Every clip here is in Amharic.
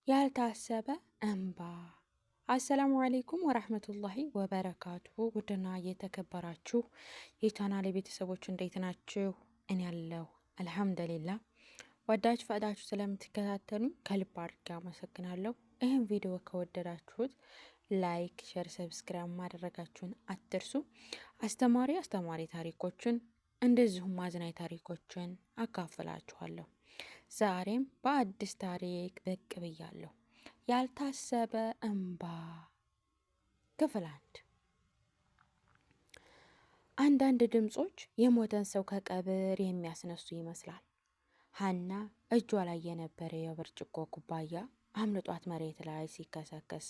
ያልታሰበ እንባ። አሰላሙ አሌይኩም ወራህመቱላሂ ወበረካቱ። ውድና የተከበራችሁ የቻናሌ ቤተሰቦች እንዴት ናችሁ? እኔ ያለሁ አልሐምዱሊላ። ወዳጅ ፈዳችሁ ስለምትከታተሉኝ ከልብ አድርጌ አመሰግናለሁ። ይህን ቪዲዮ ከወደዳችሁት ላይክ፣ ሸር፣ ሰብስክራይብ ማድረጋችሁን አትርሱ። አስተማሪ ታሪኮችን እንደዚሁም አዝናኝ ታሪኮችን አካፍላችኋለሁ። ዛሬም በአዲስ ታሪክ ብቅ ብያለሁ። ያልታሰበ እንባ ክፍል 1። አንዳንድ ድምጾች የሞተን ሰው ከቀብር የሚያስነሱ ይመስላል። ሀና እጇ ላይ የነበረ የብርጭቆ ኩባያ አምልጧት መሬት ላይ ሲከሰከስ፣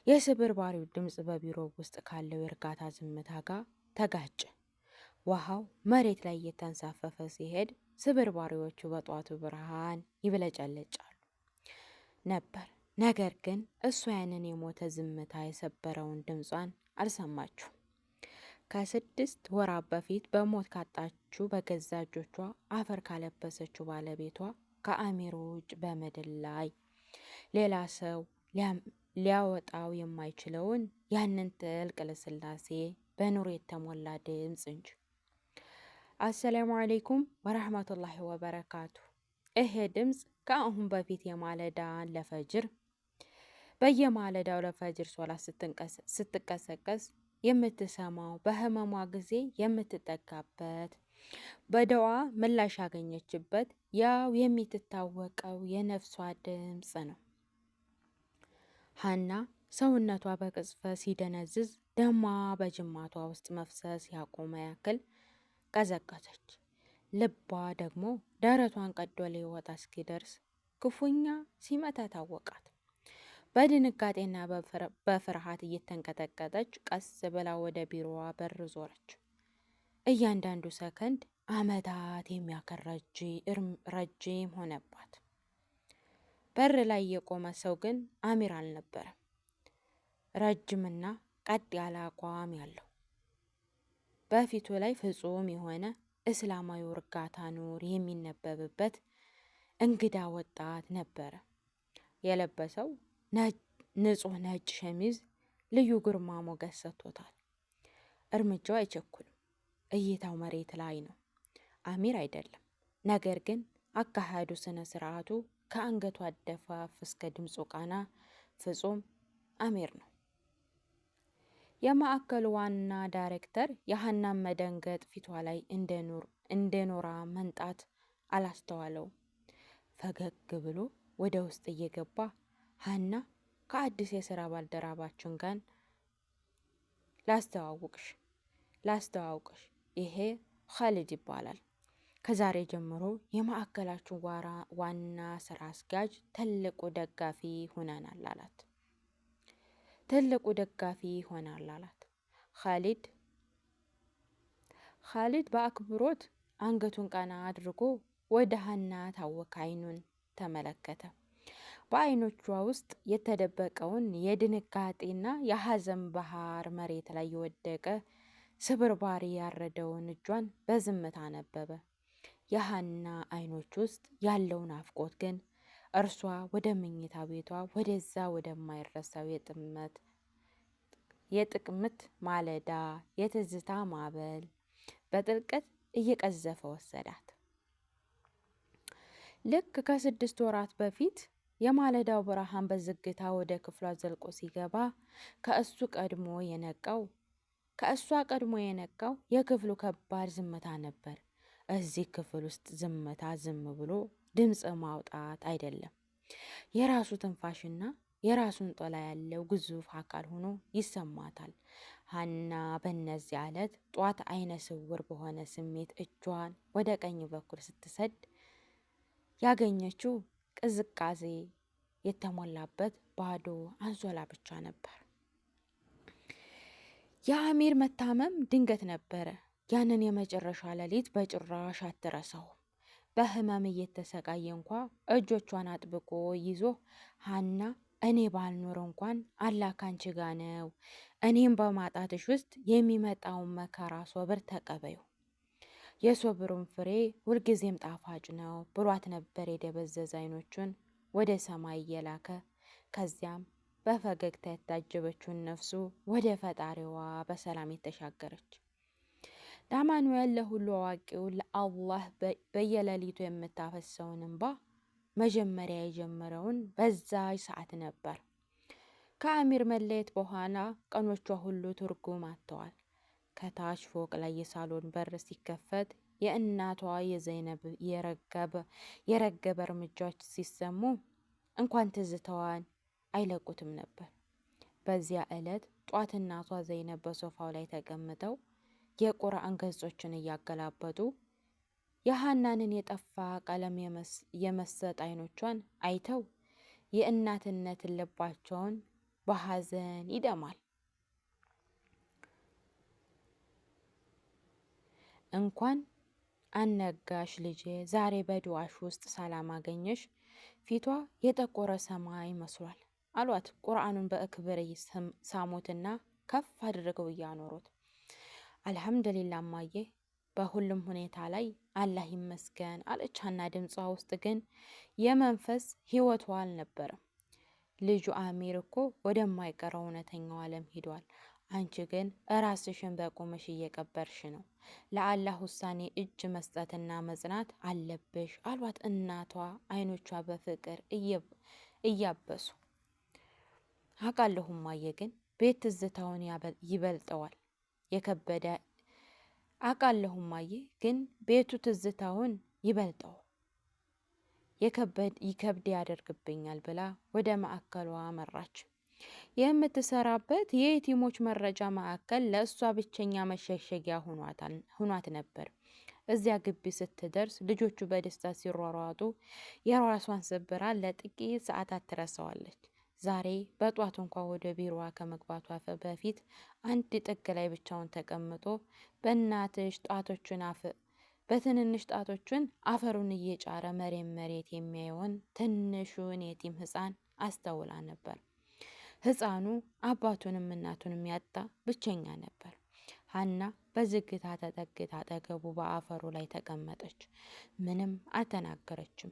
የስብርባሪው ድምፅ በቢሮ ውስጥ ካለው የእርጋታ ዝምታ ጋር ተጋጨ። ውሃው መሬት ላይ እየተንሳፈፈ ሲሄድ ስብርባሪዎቹ በጧቱ ብርሃን ይብለጨለጫሉ ነበር። ነገር ግን እሷ ያንን የሞተ ዝምታ የሰበረውን ድምጿን አልሰማችው። ከ6 ወራት በፊት በሞት ካጣችው በገዛ እጆቿ አፈር ካለበሰችው ባለቤቷ ከአሚሮ ውጭ በምድር ላይ ሌላ ሰው ሊያወጣው የማይችለውን ያንን ጥልቅ ልስላሴ በኑር የተሞላ ድምፅ እንጂ። አሰላሙ አሌይኩም ወረህመቱላሂ ወበረካቱ። ይሄ ድምፅ ከአሁን በፊት የማለዳን ለፈጅር በየማለዳው ለፈጅር ሶላት ስትቀሰቀስ የምትሰማው፣ በህመሟ ጊዜ የምትጠጋበት፣ በደዋ ምላሽ ያገኘችበት ያው የምትታወቀው የነፍሷ ድምፅ ነው። ሀና ሰውነቷ በቅጽበት ሲደነዝዝ ደሟ በጅማቷ ውስጥ መፍሰስ ያቆመ ያክል ቀዘቀዘች። ልቧ ደግሞ ደረቷን ቀዶ ሊወጣ እስኪደርስ ክፉኛ ሲመታ ታወቃት። በድንጋጤና በፍርሃት እየተንቀጠቀጠች ቀስ ብላ ወደ ቢሮዋ በር ዞረች። እያንዳንዱ ሰከንድ አመታት የሚያከር ረጅም ሆነባት። በር ላይ የቆመ ሰው ግን አሚር አልነበረም። ረጅምና ቀጥ ያለ አቋም ያለው፣ በፊቱ ላይ ፍጹም የሆነ እስላማዊ እርጋታ ኑር የሚነበብበት እንግዳ ወጣት ነበረ። የለበሰው ንጹህ ነጭ ሸሚዝ ልዩ ግርማ ሞገስ ሰጥቶታል። እርምጃው አይቸኩልም። እይታው መሬት ላይ ነው። አሚር አይደለም፣ ነገር ግን አካሄዱ፣ ስነ ስርዓቱ ከአንገቱ አደፋፍ እስከ ድምፁ ቃና ፍጹም አሚር ነው። የማዕከሉ ዋና ዳይሬክተር የሀናን መደንገጥ ፊቷ ላይ እንደ ኖራ መንጣት አላስተዋለውም። ፈገግ ብሎ ወደ ውስጥ እየገባ ሀና፣ ከአዲስ የስራ ባልደረባችን ጋር ላስተዋውቅሽ፣ ይሄ ኻሊድ ይባላል። ከዛሬ ጀምሮ የማዕከላችን ዋና ስራ አስኪያጅ ትልቁ ደጋፊ ሆነናል አላት። ኻሊድ በአክብሮት አንገቱን ቀና አድርጎ ወደ ሀና ታወከ አይኑን ተመለከተ። በአይኖቿ ውስጥ የተደበቀውን የድንጋጤና የሀዘን ባህር መሬት ላይ የወደቀ ስብርባሪ ያረደውን እጇን በዝምታ አነበበ። የሀና አይኖች ውስጥ ያለው ናፍቆት ግን እርሷ ወደ መኝታ ቤቷ ወደዛ ወደማይረሳው የጥቅምት ማለዳ የትዝታ ማዕበል በጥልቀት እየቀዘፈ ወሰዳት። ልክ ከ6 ወራት በፊት የማለዳው ብርሃን በዝግታ ወደ ክፍሏ ዘልቆ ሲገባ ከእሷ ቀድሞ የነቃው የክፍሉ ከባድ ዝምታ ነበር። እዚህ ክፍል ውስጥ ዝምታ ዝም ብሎ ድምፅ ማውጣት አይደለም፣ የራሱ ትንፋሽና የራሱን ጦላ ያለው ግዙፍ አካል ሆኖ ይሰማታል። ሀና በነዚህ ዕለት ጧት አይነ ስውር በሆነ ስሜት እጇን ወደ ቀኝ በኩል ስትሰድ ያገኘችው ቅዝቃዜ የተሞላበት ባዶ አንሶላ ብቻ ነበር። የአሚር መታመም ድንገት ነበረ። ያንን የመጨረሻ ሌሊት በጭራሽ አትረሳውም። በህመም እየተሰቃየ እንኳ እጆቿን አጥብቆ ይዞ ሀና፣ እኔ ባልኖር እንኳን አላህ ካንቺ ጋ ነው። እኔም በማጣትሽ ውስጥ የሚመጣውን መከራ ሶብር ተቀበዩ። የሶብሩን ፍሬ ሁልጊዜም ጣፋጭ ነው ብሏት ነበር የደበዘዘ አይኖቹን ወደ ሰማይ እየላከ ከዚያም በፈገግታ የታጀበችውን ነፍሱ ወደ ፈጣሪዋ በሰላም የተሻገረች። ለአማኑኤል ለሁሉ አዋቂው ለአላህ በየሌሊቱ የምታፈሰውን እንባ መጀመሪያ የጀመረውን በዛች ሰዓት ነበር። ከአሚር መለየት በኋላ ቀኖቿ ሁሉ ትርጉም አጥተዋል። ከታች ፎቅ ላይ የሳሎን በር ሲከፈት የእናቷ የዘይነብ የረገበ እርምጃዎች ሲሰሙ እንኳን ትዝታዋን አይለቁትም ነበር። በዚያ ዕለት ጧት እናቷ ዘይነብ በሶፋው ላይ ተቀምጠው የቁርአን ገጾችን እያገላበጡ የሀናንን የጠፋ ቀለም የመሰጥ አይኖቿን አይተው የእናትነትን ልባቸውን በሐዘን ይደማል። እንኳን አነጋሽ ልጄ፣ ዛሬ በዱዓሽ ውስጥ ሰላም አገኘሽ፣ ፊቷ የጠቆረ ሰማይ መስሏል አሏት። ቁርአኑን በክብር ሳሙትና ከፍ አድርገው እያኖሩት አልሐምዱሊላ እማዬ፣ በሁሉም ሁኔታ ላይ አላህ ይመስገን አለች ሀና። ድምጿ ውስጥ ግን የመንፈስ ህይወቷ አልነበረም። ልጁ አሚር እኮ ወደማይቀረው እውነተኛው ዓለም ሂዷል። አንቺ ግን ራስሽን በቁምሽ እየቀበርሽ ነው። ለአላህ ውሳኔ እጅ መስጠትና መጽናት አለብሽ አሏት እናቷ አይኖቿ በፍቅር እያበሱ። አውቃለሁ እማዬ፣ ግን ቤት ትዝታውን ይበልጠዋል የከበደ አውቃለሁ እማዬ፣ ግን ቤቱ ትዝታውን ይከብድ ያደርግብኛል ብላ ወደ ማዕከሏ አመራች። የምትሰራበት የየቲሞች መረጃ ማዕከል ለእሷ ብቸኛ መሸሸጊያ ሁኗት ነበር። እዚያ ግቢ ስትደርስ ልጆቹ በደስታ ሲሯሯጡ የራሷን ስብራት ለጥቂት ሰዓታት ትረሳዋለች። ዛሬ በጧት እንኳ ወደ ቢሮዋ ከመግባቷ በፊት አንድ ጥግ ላይ ብቻውን ተቀምጦ በትንንሽ ጣቶቹን አፈሩን እየጫረ መሬት የሚያየውን ትንሹን የቲም ሕፃን አስተውላ ነበር። ሕፃኑ አባቱንም እናቱንም ያጣ ብቸኛ ነበር። ሀና በዝግታ ተጠግታ አጠገቡ በአፈሩ ላይ ተቀመጠች። ምንም አልተናገረችም።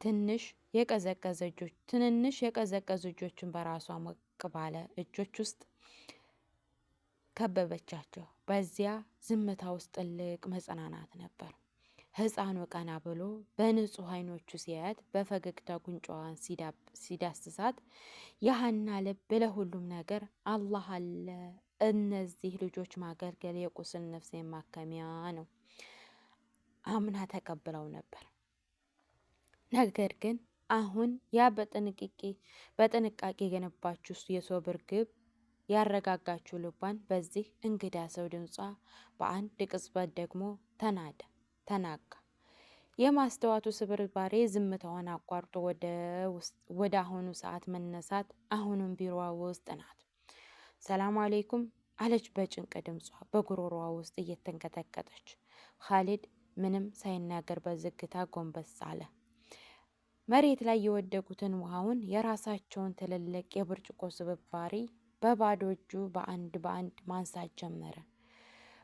ትንንሽ የቀዘቀዙ እጆችን በራሷ ሞቅ ባለ እጆች ውስጥ ከበበቻቸው። በዚያ ዝምታ ውስጥ ጥልቅ መጽናናት ነበር። ሕፃኑ ቀና ብሎ በንጹህ አይኖቹ ሲያያት በፈገግታ ጉንጯን ሲዳስሳት የሀና ልብ ለሁሉም ነገር አላህ አለ። እነዚህ ልጆች ማገልገል የቁስል ነፍስ ማከሚያ ነው አምና ተቀብለው ነበር። ነገር ግን አሁን ያ በጥንቃቄ የገነባችው የሶብር ግብ ያረጋጋችው ልቧን በዚህ እንግዳ ሰው ድምጿ በአንድ ቅጽበት ደግሞ ተናጋ። የማስተዋቱ ስብርባሬ ዝምታዋን አቋርጦ ወደ አሁኑ ሰዓት መነሳት አሁንም ቢሮዋ ውስጥ ናት። ሰላም አሌይኩም አለች በጭንቅ ድምጿ በጉሮሮዋ ውስጥ እየተንቀጠቀጠች። ካሊድ ምንም ሳይናገር በዝግታ ጎንበስ አለ። መሬት ላይ የወደቁትን ውሃውን የራሳቸውን ትልልቅ የብርጭቆ ስብርባሪ በባዶ እጁ በአንድ ማንሳት ጀመረ።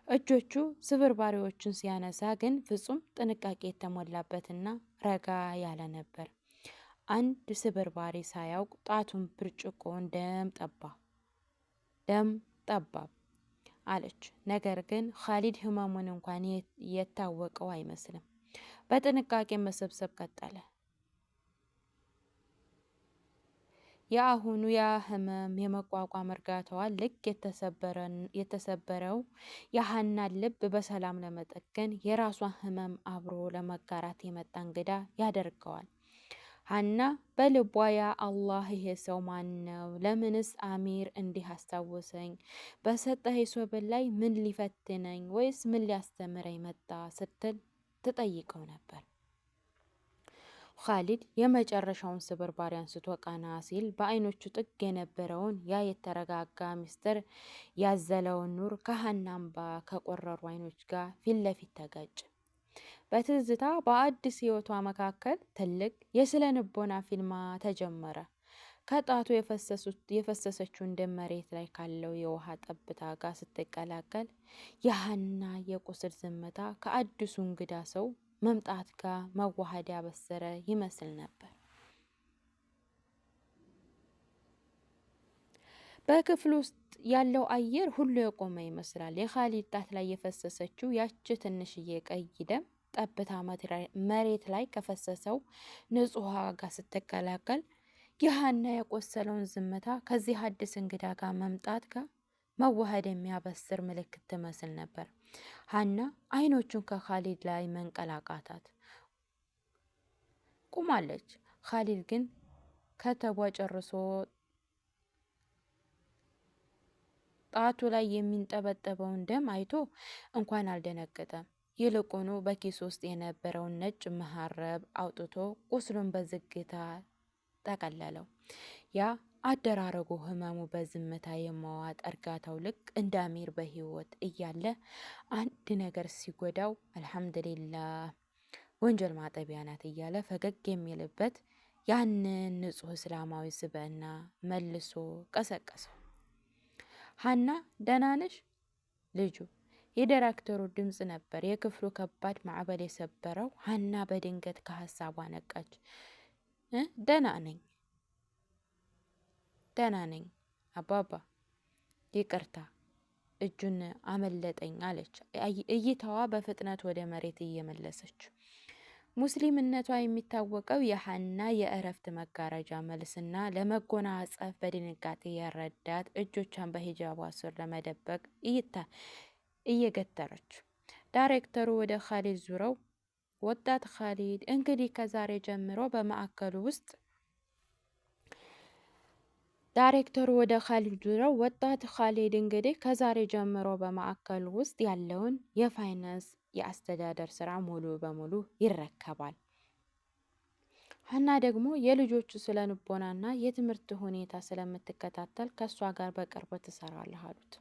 እጆቹ ስብርባሪዎቹን ሲያነሳ ግን ፍጹም ጥንቃቄ የተሞላበትና ረጋ ያለ ነበር። አንድ ስብርባሪ ሳያውቅ ጣቱን ብርጭቆውን ደም ጠባብ አለች። ነገር ግን ካሊድ ህመሙን እንኳን የታወቀው አይመስልም። በጥንቃቄ መሰብሰብ ቀጠለ። የአሁኑ ህመም የመቋቋም እርጋታዋ ልክ የተሰበረው የሀናን ልብ በሰላም ለመጠገን የራሷን ህመም አብሮ ለመጋራት የመጣ እንግዳ ያደርገዋል። ሀና በልቧ ያ አላህ ይሄ ሰው ማን ነው? ለምንስ አሚር እንዲህ አስታወሰኝ? በሰጠኸኝ ሶብል ላይ ምን ሊፈትነኝ ወይስ ምን ሊያስተምረኝ መጣ ስትል ትጠይቀው ነበር። ካሊድ የመጨረሻውን ስብርባሪ አንስቶ ቀና ሲል በአይኖቹ ጥግ የነበረውን ያ የተረጋጋ ምስጢር ያዘለውን ኑር ከሀና እንባ ከቆረሩ አይኖች ጋር ፊት ለፊት ተጋጨ። በትዝታ በአዲስ ህይወቷ መካከል ትልቅ የስነ ልቦና ፊልማ ተጀመረ። ከጣቱ የፈሰሰችው እንደ መሬት ላይ ካለው የውሃ ጠብታ ጋር ስትቀላቀል የሀና የቁስል ዝምታ ከአዲሱ እንግዳ ሰው መምጣት ጋር መዋሃድ ያበሰረ ይመስል ነበር። በክፍል ውስጥ ያለው አየር ሁሉ የቆመ ይመስላል። የኻሊድ ጣት ላይ የፈሰሰችው ያች ትንሽዬ ቀይ ደም ጠብታ መሬት ላይ ከፈሰሰው ንጹህ ውሃ ጋር ስትቀላቀል የሀና የቆሰለውን ዝምታ ከዚህ አዲስ እንግዳ ጋር መምጣት ጋር መዋሃድ የሚያበስር ምልክት ትመስል ነበር። ሀና አይኖቹን ከኻሊድ ላይ መንቀላቃታት ቁማለች። ኻሊድ ግን ከተቧ ጨርሶ ጣቱ ላይ የሚንጠበጠበውን ደም አይቶ እንኳን አልደነገጠም። ይልቁኑ በኪስ ውስጥ የነበረውን ነጭ መሀረብ አውጥቶ ቁስሉን በዝግታ ጠቀለለው። ያ አደራረጉ ህመሙ በዝምታ የመዋጥ እርጋታው ልክ እንደ አሚር በህይወት እያለ አንድ ነገር ሲጎዳው አልሐምዱሊላህ ወንጀል ማጠቢያ ናት እያለ ፈገግ የሚልበት ያንን ንጹህ እስላማዊ ስብዕና መልሶ ቀሰቀሰው። ሀና ደህና ነሽ? ልጁ የዳይሬክተሩ ድምፅ ነበር የክፍሉ ከባድ ማዕበል የሰበረው። ሀና በድንገት ከሀሳቧ ነቃች። ደህና ነኝ አባባ፣ ይቅርታ እጁን አመለጠኝ አለች፣ እይታዋ በፍጥነት ወደ መሬት እየመለሰች። ሙስሊምነቷ የሚታወቀው የሀና የእረፍት መጋረጃ መልስና ለመጎናጸፍ በድንጋጤ የረዳት እጆቿን በሂጃቧ ስር ለመደበቅ እየገተረች። ዳይሬክተሩ ወደ ኻሊድ ዙረው ወጣት ኻሊድ እንግዲህ ከዛሬ ጀምሮ በማዕከሉ ውስጥ ወጣት ኻሊድ እንግዲህ ከዛሬ ጀምሮ በማዕከሉ ውስጥ ያለውን የፋይናንስ የአስተዳደር ስራ ሙሉ በሙሉ ይረከባል። ሀና ደግሞ የልጆቹ ስለ ንቦናና የትምህርት ሁኔታ ስለምትከታተል ከእሷ ጋር በቅርብ ትሰራለህ አሉት።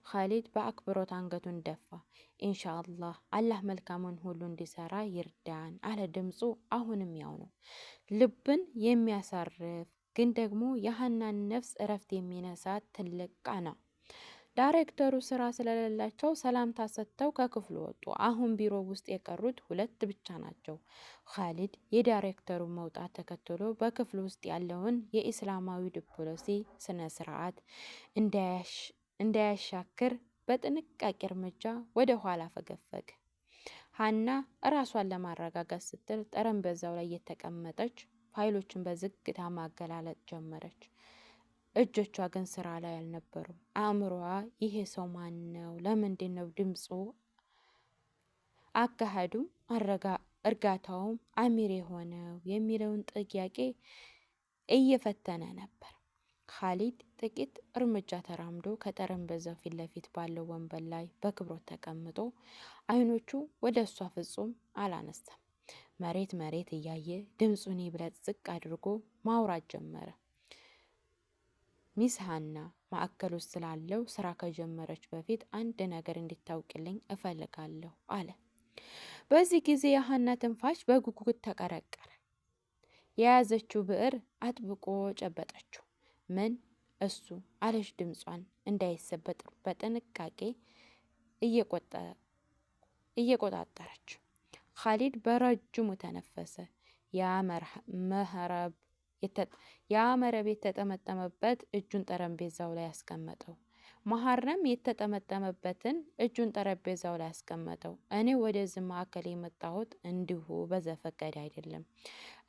ኻሊድ በአክብሮት አንገቱን ደፋ። ኢንሻአላህ አላህ መልካሙን ሁሉ እንዲሰራ ይርዳን አለ። ድምፁ አሁንም ያው ነው፣ ልብን የሚያሳርፍ ግን ደግሞ የሀናን ነፍስ እረፍት የሚነሳ ትልቅ ቃና። ዳይሬክተሩ ስራ ስለሌላቸው ሰላምታ ሰጥተው ከክፍሉ ወጡ። አሁን ቢሮ ውስጥ የቀሩት ሁለት ብቻ ናቸው። ኻሊድ የዳይሬክተሩን መውጣት ተከትሎ በክፍሉ ውስጥ ያለውን የኢስላማዊ ዲፕሎማሲ ስነ ስርዓት እንዳያሻክር በጥንቃቄ እርምጃ ወደ ኋላ ፈገፈገ። ሀና እራሷን ለማረጋጋት ስትል ጠረጴዛው ላይ የተቀመጠች ፋይሎችን በዝግታ ማገላለጥ ጀመረች። እጆቿ ግን ስራ ላይ አልነበሩም። አእምሮዋ ይሄ ሰው ማን ነው? ለምንድን ነው ድምፁ፣ አካሄዱም እርጋታውም አሚር የሆነው የሚለውን ጥያቄ እየፈተነ ነበር። ኻሊድ ጥቂት እርምጃ ተራምዶ ከጠረጴዛው ፊት ለፊት ባለው ወንበር ላይ በክብሮት ተቀምጦ አይኖቹ ወደ እሷ ፍጹም አላነሳም። መሬት እያየ ድምፁን ይብለጥ ዝቅ አድርጎ ማውራት ጀመረ። ሚስ ሀና ማዕከል ውስጥ ስላለው ስራ ከጀመረች በፊት አንድ ነገር እንዲታውቅልኝ እፈልጋለሁ አለ። በዚህ ጊዜ የሀና ትንፋሽ በጉጉት ተቀረቀረ። የያዘችው ብዕር አጥብቆ ጨበጠችው። ምን እሱ አለች፣ ድምጿን እንዳይሰበጥ በጥንቃቄ እየቆጣጠረች። ኻሊድ በረጅሙ ተነፈሰ። ያ መረብ የተጠመጠመበት እጁን ጠረጴዛው ላይ ያስቀመጠው። መሀረም የተጠመጠመበትን እጁን ጠረጴዛው ላይ ያስቀመጠው። እኔ ወደዚህ ማዕከል የመጣሁት እንዲሁ በዘፈቀደ አይደለም።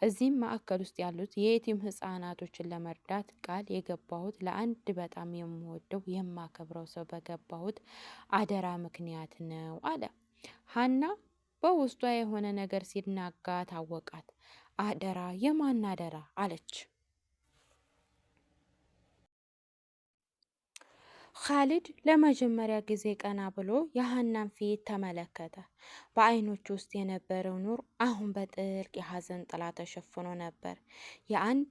እዚህም ማዕከል ውስጥ ያሉት የየቲም ህፃናቶችን ለመርዳት ቃል የገባሁት ለአንድ በጣም የምወደው የማከብረው ሰው በገባሁት አደራ ምክንያት ነው አለ። ሀና በውስጧ የሆነ ነገር ሲናጋ ታወቃት። አደራ? የማን አደራ አለች። ኻሊድ ለመጀመሪያ ጊዜ ቀና ብሎ የሀናን ፊት ተመለከተ። በአይኖቹ ውስጥ የነበረው ኑር አሁን በጥልቅ የሀዘን ጥላ ተሸፍኖ ነበር። የአንድ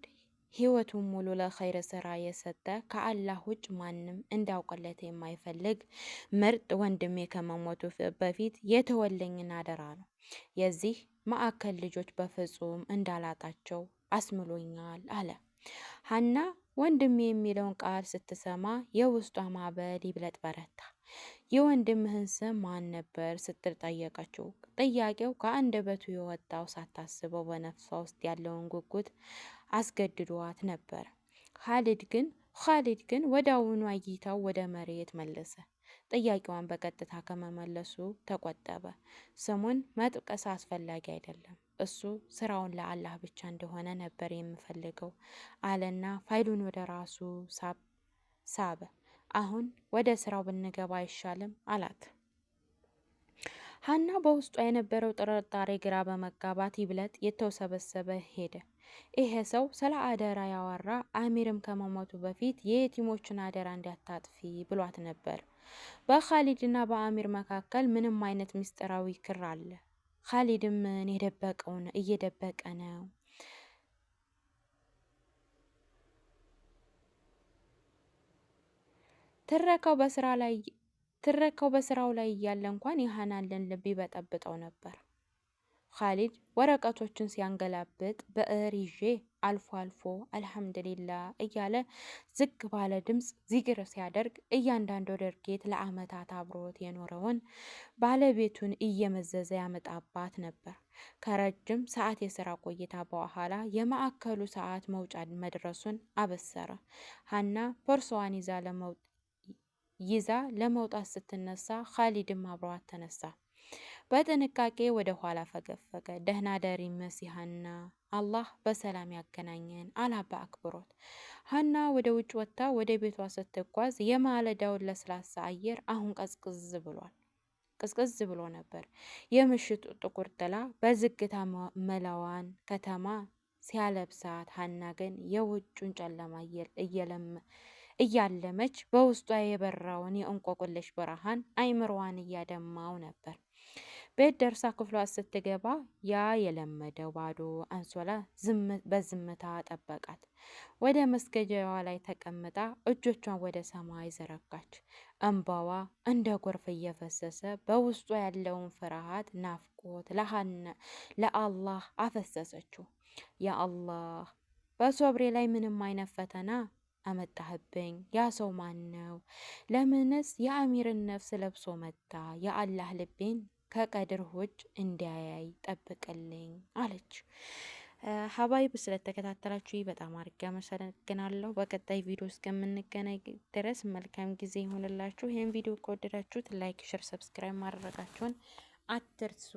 ህይወቱን ሙሉ ለኸይር ስራ የሰጠ ከአላህ ውጭ ማንም እንዲያውቅለት የማይፈልግ ምርጥ ወንድሜ ከመሞቱ በፊት የተወለኝን አደራ ነው። የዚህ ማዕከል ልጆች በፍጹም እንዳላጣቸው አስምሎኛል አለ። ሀና ወንድሜ የሚለውን ቃል ስትሰማ የውስጧ ማዕበል ይብለጥ በረታ። የወንድምህን ስም ማን ነበር ስትል ጠየቀችው። ጥያቄው ከአንደበቱ የወጣው ሳታስበው በነፍሷ ውስጥ ያለውን ጉጉት አስገድዷት ነበር። ኻሊድ ግን ወዲያውኑ እይታው ወደ መሬት መለሰ። ጥያቄዋን በቀጥታ ከመመለሱ ተቆጠበ። ስሙን መጥቀስ አስፈላጊ አይደለም፣ እሱ ስራውን ለአላህ ብቻ እንደሆነ ነበር የምፈልገው አለና ፋይሉን ወደ ራሱ ሳበ። አሁን ወደ ስራው ብንገባ አይሻልም አላት። ሀና በውስጧ የነበረው ጥርጣሬ ግራ በመጋባት ይብለጥ የተውሰበሰበ ሄደ። ይሄ ሰው ስለ አደራ ያወራ አሚርም ከመሞቱ በፊት የየቲሞችን አደራ እንዲያታጥፊ ብሏት ነበር። በኻሊድና በአሚር መካከል ምንም አይነት ምስጢራዊ ክር አለ። ኻሊድም ምን የደበቀውን እየደበቀ ነው። ትረካው በስራው ላይ እያለ እንኳን የሀናንን ልብ ይበጠብጠው ነበር። ኻሊድ ወረቀቶችን ሲያንገላብጥ ብዕር ይዤ አልፎ አልፎ አልሐምዱሊላህ እያለ ዝግ ባለ ድምፅ ዚክር ሲያደርግ እያንዳንዱ ድርጊት ለአመታት አብሮት የኖረውን ባለቤቱን እየመዘዘ ያመጣባት ነበር። ከረጅም ሰዓት የስራ ቆይታ በኋላ የማዕከሉ ሰዓት መውጫ መድረሱን አበሰረ። ሀና ቦርሳዋን ይዛ ለመውጣት ስትነሳ ኻሊድም አብሯት ተነሳ። በጥንቃቄ ወደ ኋላ ፈገፈገ። ደህና ደሪ መሲሐና፣ አላህ በሰላም ያገናኘን አላ በአክብሮት። ሀና ወደ ውጭ ወጥታ ወደ ቤቷ ስትጓዝ የማለዳውን ለስላሳ አየር አሁን ቅዝቅዝ ብሎ ነበር። የምሽቱ ጥቁር ጥላ በዝግታ መላዋን ከተማ ሲያለብሳት፣ ሀና ግን የውጩን ጨለማ እያለመች በውስጧ የበራውን የእንቆቅልሽ ብርሃን አይምሮዋን እያደማው ነበር። ቤት ደርሳ ክፍሏ ስትገባ ያ የለመደው ባዶ አንሶላ በዝምታ ጠበቃት። ወደ መስገጃዋ ላይ ተቀምጣ እጆቿን ወደ ሰማይ ዘረጋች። እንባዋ እንደ ጎርፍ እየፈሰሰ በውስጧ ያለውን ፍርሃት፣ ናፍቆት ለአላህ አፈሰሰችው። ያ አላህ በሶብሬ ላይ ምንም አይነት ፈተና አመጣህብኝ። ያ ሰው ማን ነው? ለምንስ የአሚርን ነፍስ ለብሶ መጣ? የአላህ ልቤን ከቀድር ውጭ እንዲያያይ ጠብቅልኝ አለች። ሀባይብ ስለተከታተላችሁ በጣም አድርጌ አመሰግናለሁ። በቀጣይ ቪዲዮ እስከምንገናኝ ድረስ መልካም ጊዜ ይሆንላችሁ። ይህን ቪዲዮ ከወደዳችሁት ላይክ፣ ሸር፣ ሰብስክራይብ ማድረጋችሁን አትርሱ።